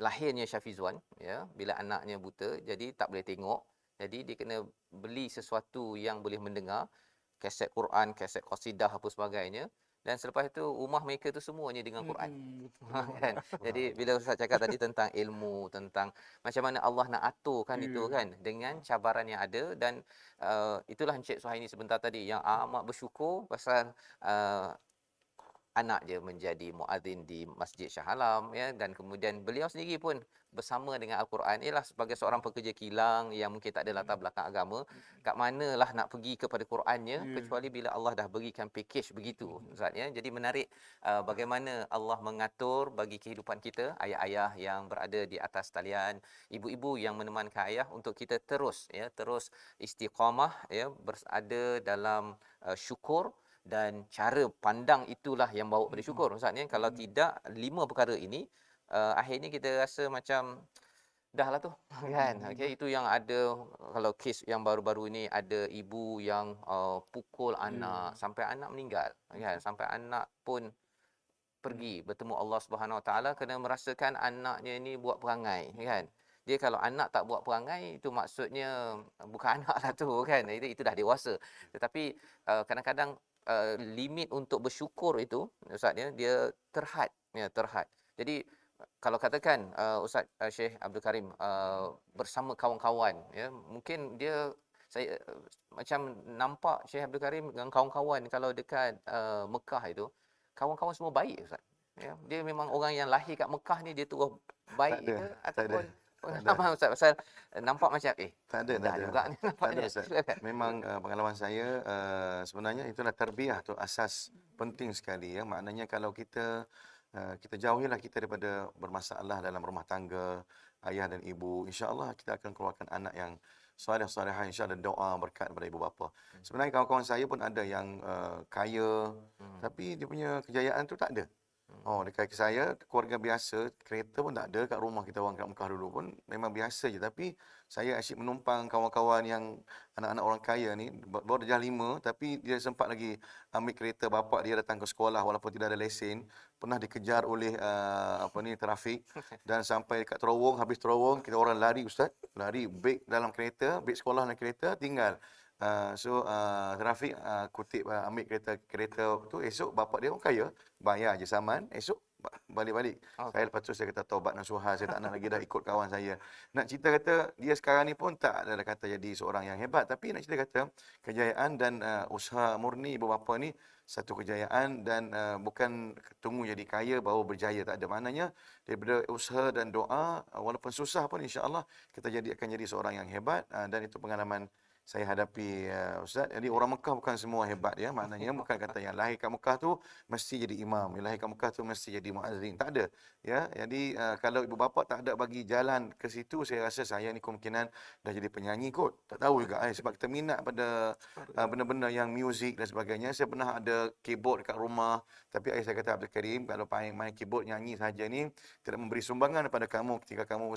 lahirnya Syafizwan ya, bila anaknya buta jadi tak boleh tengok, jadi dia kena beli sesuatu yang boleh mendengar, kaset Quran, kaset qasidah apa sebagainya, dan selepas itu rumah mereka tu semuanya dengan Quran. Kan. Jadi bila Ustaz cakap tadi tentang ilmu, tentang macam mana Allah nak aturkan itu kan dengan cabaran yang ada, dan itulah Encik Suhaini sebentar tadi yang amat bersyukur pasal anak dia menjadi muadzin di Masjid Shah Alam ya, dan kemudian beliau sendiri pun bersama dengan Al-Quran. Ialah sebagai seorang pekerja kilang yang mungkin tak ada latar belakang agama, kat manalah nak pergi kepada Qurannya kecuali bila Allah dah berikan package begitu Ustaz ya. Jadi menarik bagaimana Allah mengatur bagi kehidupan kita, ayah-ayah yang berada di atas talian, ibu-ibu yang menemankan ayah untuk kita terus istiqamah ya, berada dalam syukur, dan cara pandang itulah yang bawa pada syukur Ustaz ya. Kalau tidak 5 perkara ini, akhirnya kita rasa macam dah lah tu kan. Okey, itu yang ada. Kalau kes yang baru-baru ini ada ibu yang pukul anak sampai anak meninggal kan, sampai anak pun pergi bertemu Allah Subhanahu Wa Taala kerana merasakan anaknya ini buat perangai kan. Dia kalau anak tak buat perangai itu maksudnya bukan anak lah tu kan. Itu dah dewasa. Tetapi kadang-kadang limit untuk bersyukur itu Ustaz ya, dia terhad. Jadi kalau katakan Ustaz Syekh Abdul Karim bersama kawan-kawan ya, mungkin saya macam nampak Syekh Abdul Karim dengan kawan-kawan kalau dekat Mekah itu, kawan-kawan semua baik Ustaz ya. Dia memang orang yang lahir kat Mekah ni dia terus baik ke ataupun pengalaman Ustaz pasal nampak macam tak ada juga ni nampaknya. Memang pengalaman saya sebenarnya itulah tarbiyah tu asas penting sekali ya. Maknanya kalau kita jauhilah kita daripada bermasalah dalam rumah tangga, ayah dan ibu, insya-Allah kita akan keluarkan anak yang soleh-solehah, insya-Allah, doa berkat daripada ibu bapa. Sebenarnya kawan-kawan saya pun ada yang kaya tapi dia punya kejayaan tu tak ada. Dekat saya, keluarga biasa, kereta pun tak ada kat rumah kita orang kat Mekah dulu pun memang biasa je. Tapi saya asyik menumpang kawan-kawan yang anak-anak orang kaya ni, baru darjah 5 tapi dia sempat lagi ambil kereta bapak dia datang ke sekolah walaupun tidak ada lesen. Pernah dikejar oleh trafik dan sampai kat terowong, habis terowong kita orang lari Ustaz, lari beg dalam kereta, beg sekolah dalam kereta tinggal. Trafik kutip ambil kereta tu, esok bapak dia orang kaya, bayar je saman, esok balik-balik. Saya lepas tu saya kata taubat nasuha, saya tak nak lagi dah ikut kawan saya. Nak cerita kata dia sekarang ni pun tak ada kata jadi seorang yang hebat, tapi nak cerita kata kejayaan dan usaha murni ibu bapa ni satu kejayaan, dan bukan tunggu jadi kaya baru berjaya, tak ada. Maknanya daripada usaha dan doa, walaupun susah pun insya-Allah kita akan jadi seorang yang hebat, dan itu pengalaman saya hadapi Ustaz. Jadi orang Mekah bukan semua hebat ya. Maknanya bukan kata yang lahir kat Mekah tu mesti jadi imam, yang lahir kat Mekah tu mesti jadi muazzin. Tak ada. Ya. Jadi kalau ibu bapa tak ada bagi jalan ke situ, saya rasa saya ni kemungkinan dah jadi penyanyi kot. Tak tahu juga sebab kita minat pada benda-benda yang muzik dan sebagainya. Saya pernah ada keyboard dekat rumah, tapi ayah saya kata, Abdul Karim, kalau main keyboard nyanyi saja ni tidak memberi sumbangan kepada kamu ketika kamu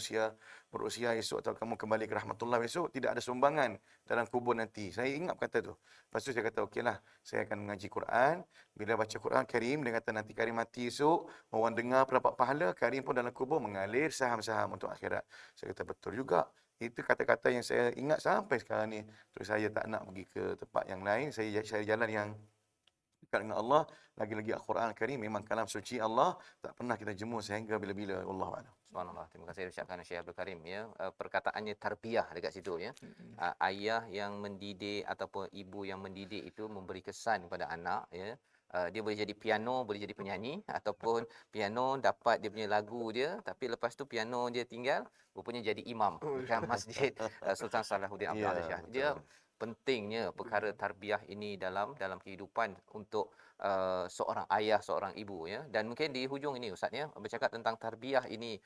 berusia esok atau kamu kembali ke rahmatullah esok, tidak ada sumbangan dalam kubur nanti. Saya ingat kata tu. Lepas tu saya kata okeylah, saya akan mengaji Quran. Bila baca Quran Karim, dia kata nanti Karim mati esok, orang dengar dapat pahala, Karim pun dalam kubur mengalir saham-saham untuk akhirat. Saya kata betul juga. Itu kata-kata yang saya ingat sampai sekarang ni. Terus saya tak nak pergi ke tempat yang lain, saya cari jalan yang dekat dengan Allah. Lagi-lagi Al-Quran Al-Karim memang kalam suci Allah, tak pernah kita jemur sehingga bila-bila. Wallahu a'lam. Subhanallah. Terima kasih ucapkan Syekh Abdul Karim ya. Perkataannya tarbiyah dekat situ ya. Ayah yang mendidik ataupun ibu yang mendidik itu memberi kesan kepada anak ya. Dia boleh jadi piano, boleh jadi penyanyi, ataupun piano dapat dia punya lagu dia, tapi lepas tu piano dia tinggal, rupanya jadi imam dekat Masjid Sultan Salahuddin Abdul Aziz Shah. Dia pentingnya perkara tarbiyah ini dalam kehidupan untuk seorang ayah, seorang ibu ya. Dan mungkin di hujung ini Ustaz ya, bercakap tentang tarbiyah ini,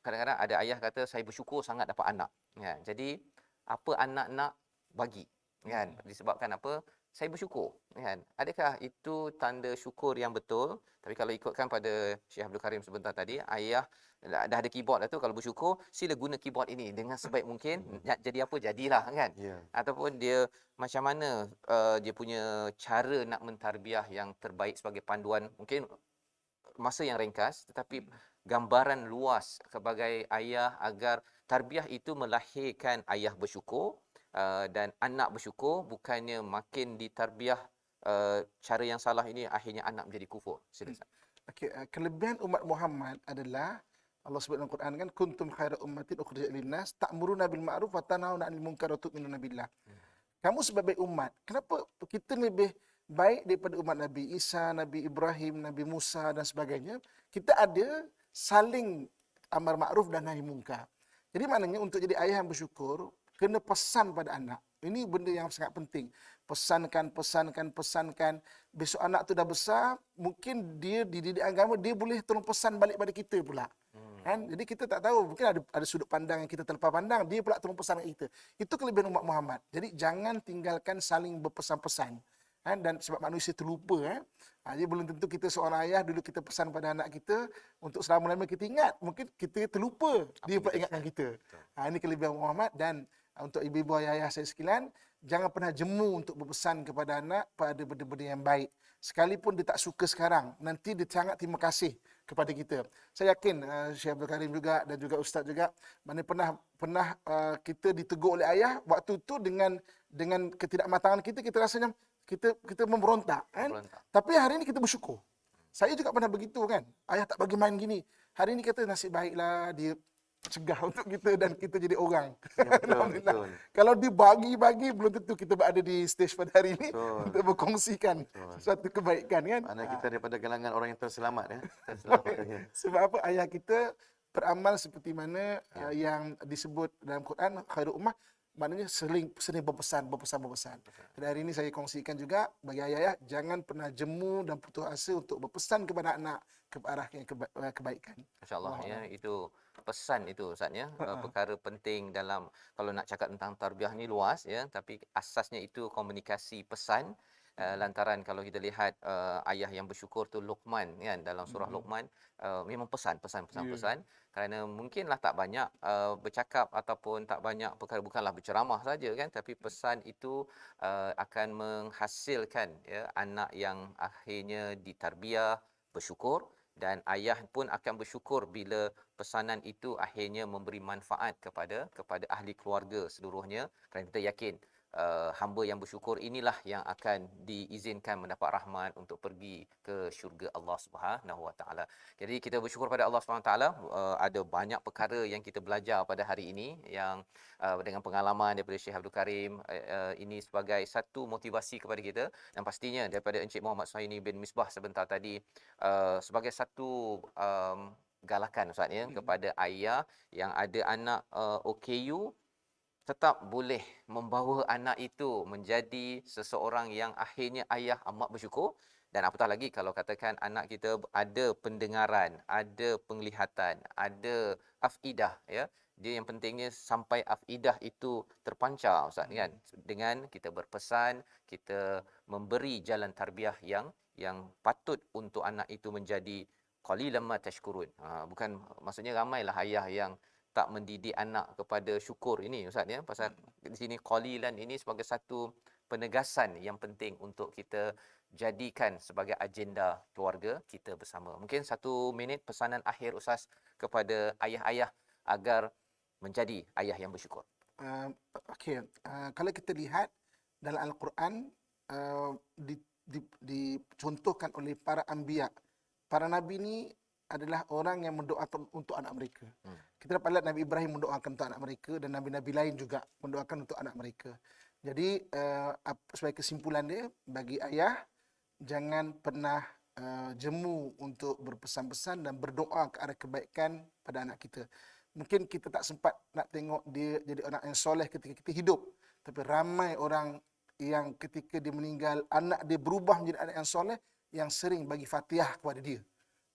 kadang-kadang ada ayah kata saya bersyukur sangat dapat anak kan. Jadi apa anak nak bagi kan, disebabkan apa, saya bersyukur kan. Adakah itu tanda syukur yang betul? Tapi kalau ikutkan pada Syekh Abdul Karim sebentar tadi, ayah dah ada keyboard dah tu, kalau bersyukur sila guna keyboard ini dengan sebaik mungkin. Nak jadi apa jadilah kan. Ya. Ataupun dia macam mana dia punya cara nak mentarbiah yang terbaik sebagai panduan, mungkin masa yang ringkas tetapi gambaran luas sebagai ayah agar tarbiyah itu melahirkan ayah bersyukur dan anak bersyukur, bukannya makin ditarbiyah cara yang salah ini akhirnya anak menjadi kufur. Silakan. Okey, kelebihan umat Muhammad adalah Allah sebut dalam Quran kan, kuntum khaira ummatin ukhrijat linnas ta'muruna bil ma'ruf wa tanhauna 'anil munkar wa tu'minuna billah. Kamu sebagai umat, kenapa kita lebih baik daripada umat Nabi Isa, Nabi Ibrahim, Nabi Musa dan sebagainya? Kita ada saling amar makruf dan nahi munkar. Jadi maknanya untuk jadi ayah yang bersyukur, kena pesan pada anak. Ini benda yang sangat penting. Pesankan. Besok anak tu dah besar, mungkin dia dididik agama, dia boleh tolong pesan balik pada kita pula. Kan? Jadi kita tak tahu, mungkin ada sudut pandang yang kita terlepas pandang, dia pula tolong pesan kat kita. Itu kelebihan umat Muhammad. Jadi jangan tinggalkan saling berpesan-pesan. Kan? Dan sebab manusia terlupa. Jadi belum tentu kita seorang ayah, dulu kita pesan pada anak kita, untuk selama-lamanya kita ingat. Mungkin kita terlupa, dia pula ingatkan kita. Ini kelebihan Muhammad. Dan untuk ibu-ibu ayah-ayah saya sekalian, jangan pernah jemu untuk berpesan kepada anak pada benda-benda yang baik. Sekalipun dia tak suka sekarang, nanti dia sangat terima kasih kepada kita. Saya yakin Syekh Abdul Karim juga dan juga Ustaz juga, mana pernah kita ditegur oleh ayah waktu tu dengan ketidakmatangan kita rasanya kita memberontak kan. Tapi hari ini kita bersyukur. Saya juga pernah begitu kan. Ayah tak bagi main gini. Hari ini kata nasib baiklah dia cegah untuk kita dan kita jadi orang. Ya, betul. Kalau dia bagi belum tentu kita berada di stage pada hari ini untuk berkongsikan suatu kebaikan kan. Mana kita daripada kalangan orang yang terselamat ya. Sebab apa, ayah kita beramal seperti mana yang disebut dalam Quran, khairul ummah, maknanya sering berpesan. Dan hari ini saya kongsikan juga bagi ayah, jangan pernah jemu dan putus asa untuk berpesan kepada anak ke arah kebaikan. Masya-Allah ya, itu pesan itu Ustaz ya, perkara penting dalam, kalau nak cakap tentang tarbiyah ni luas ya, tapi asasnya itu komunikasi pesan. Lantaran kalau kita lihat ayah yang bersyukur tu Luqman kan, dalam surah Luqman memang pesan. Kerana mungkinlah tak banyak bercakap ataupun tak banyak perkara, bukanlah berceramah saja kan, tapi pesan itu akan menghasilkan ya anak yang akhirnya ditarbiyah bersyukur, dan ayah pun akan bersyukur bila pesanan itu akhirnya memberi manfaat kepada ahli keluarga seluruhnya. Kerana kita yakin hamba yang bersyukur inilah yang akan diizinkan mendapat rahmat untuk pergi ke syurga Allah Subhanahu Wa Taala. Jadi kita bersyukur pada Allah Subhanahu Wa Taala. Ada banyak perkara yang kita belajar pada hari ini, yang dengan pengalaman daripada Syekh Abdul Karim, ini sebagai satu motivasi kepada kita, dan pastinya daripada Encik Muhammad Suhaini bin Misbah sebentar tadi, sebagai satu galakan Ustaz ya, kepada ayah yang ada anak OKU, tetap boleh membawa anak itu menjadi seseorang yang akhirnya ayah amat bersyukur. Dan apatah lagi kalau katakan anak kita ada pendengaran, ada penglihatan, ada afidah ya. Dia yang pentingnya sampai afidah itu terpancar Ustaz kan. Dengan kita berpesan, kita memberi jalan tarbiyah yang patut untuk anak itu menjadi qalilan ma tashkurun. Bukan maksudnya ramailah ayah yang tak mendidik anak kepada syukur ini Ustaz ya. Pasal di sini qalilan ini sebagai satu penegasan yang penting untuk kita jadikan sebagai agenda keluarga kita bersama. Mungkin 1 minit pesanan akhir Ustaz kepada ayah-ayah agar menjadi ayah yang bersyukur. Okey, kalau kita lihat dalam Al-Quran, dicontohkan oleh para anbiya. Para nabi ni adalah orang yang mendoakan untuk anak mereka. Kita dapat lihat Nabi Ibrahim mendoakan untuk anak mereka dan nabi-nabi lain juga mendoakan untuk anak mereka. Jadi sebagai kesimpulan dia, bagi ayah jangan pernah jemu untuk berpesan-pesan dan berdoa ke arah kebaikan pada anak kita. Mungkin kita tak sempat nak tengok dia jadi orang yang soleh ketika kita hidup, tapi ramai orang yang ketika dia meninggal, anak dia berubah menjadi anak yang soleh, yang sering bagi Fatihah kepada dia.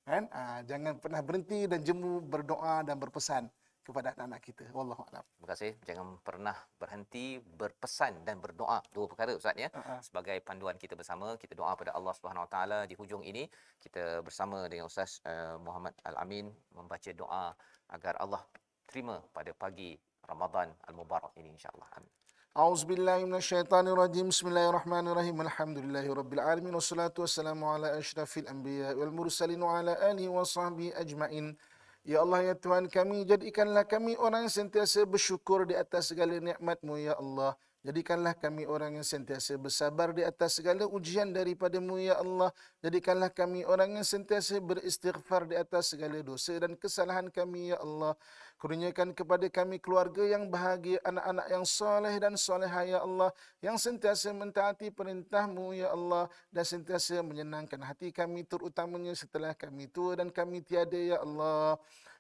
Kan? Jangan pernah berhenti dan jemu berdoa dan berpesan kepada anak-anak kita. Wallahu a'lam. Terima kasih. Jangan pernah berhenti berpesan dan berdoa. Dua perkara Ustaz ya. Sebagai panduan kita bersama, kita doa pada Allah Subhanahu Wa Taala di hujung ini, kita bersama dengan Ustaz Muhammad Al-Amin membaca doa agar Allah terima pada pagi Ramadan Al-Mubarak ini insya-Allah. Amin. A'udzubillahi minasyaitonirrajim. Bismillahirrahmanirrahim. Alhamdulillahirabbil alamin wassalatu wassalamu ala asyrafil anbiya wal mursalin wa ala alihi wa sahbihi ajmain. Ya Allah, ya Tuhan kami, jadikanlah kami orang yang sentiasa bersyukur di atas segala nikmat-Mu ya Allah. Jadikanlah kami orang yang sentiasa bersabar di atas segala ujian daripada-Mu ya Allah. Jadikanlah kami orang yang sentiasa beristighfar di atas segala dosa dan kesalahan kami ya Allah. Kurniakan kepada kami keluarga yang bahagia, anak-anak yang soleh dan solehah ya Allah, yang sentiasa mentaati perintah-Mu ya Allah dan sentiasa menyenangkan hati kami, terutamanya setelah kami tua dan kami tiada ya Allah.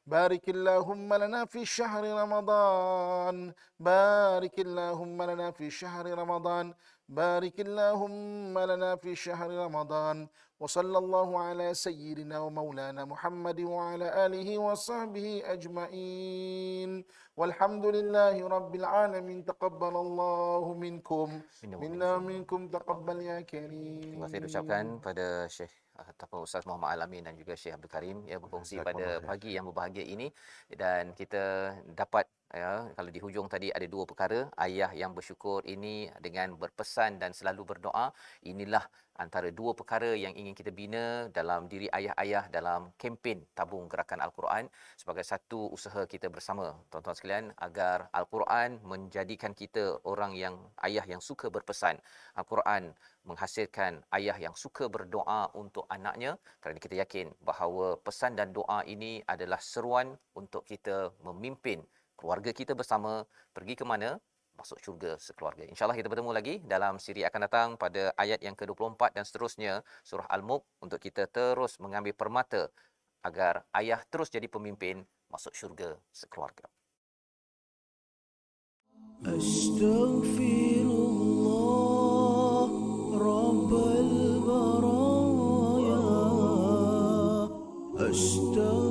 Barikillahumma lana fi syahri Ramadan. Barikillahumma lana fi syahri Ramadan. Barikillahumma lana fi syahri Ramadan. Wa sallallahu ala sayyidina wa maulana Muhammad wa ala alihi wa sahbihi ajma'in. Walhamdulillahi rabbil alamin. Taqabbalallahu minkum. Minna minkum taqabbal ya karim. Terima kasih diucapkan pada Syekh ataupun Ustaz Muhammad Al-Amin dan juga Syekh Abdul Karim ya, berkongsi pada pagi yang berbahagia ini, dan kita dapat ya, kalau di hujung tadi ada dua perkara, ayah yang bersyukur ini dengan berpesan dan selalu berdoa. Inilah antara dua perkara yang ingin kita bina dalam diri ayah-ayah dalam kempen tabung gerakan Al-Quran sebagai satu usaha kita bersama tuan-tuan sekalian, agar Al-Quran menjadikan kita orang yang ayah yang suka berpesan. Al-Quran menghasilkan ayah yang suka berdoa untuk anaknya, kerana kita yakin bahawa pesan dan doa ini adalah seruan untuk kita memimpin keluarga kita bersama pergi ke mana? Masuk syurga sekeluarga. InsyaAllah kita bertemu lagi dalam siri akan datang pada ayat yang ke-24 dan seterusnya surah Al-Mulk, untuk kita terus mengambil permata agar ayah terus jadi pemimpin masuk syurga sekeluarga. Astaghfirullah Rabbal baraya. Astaghfirullah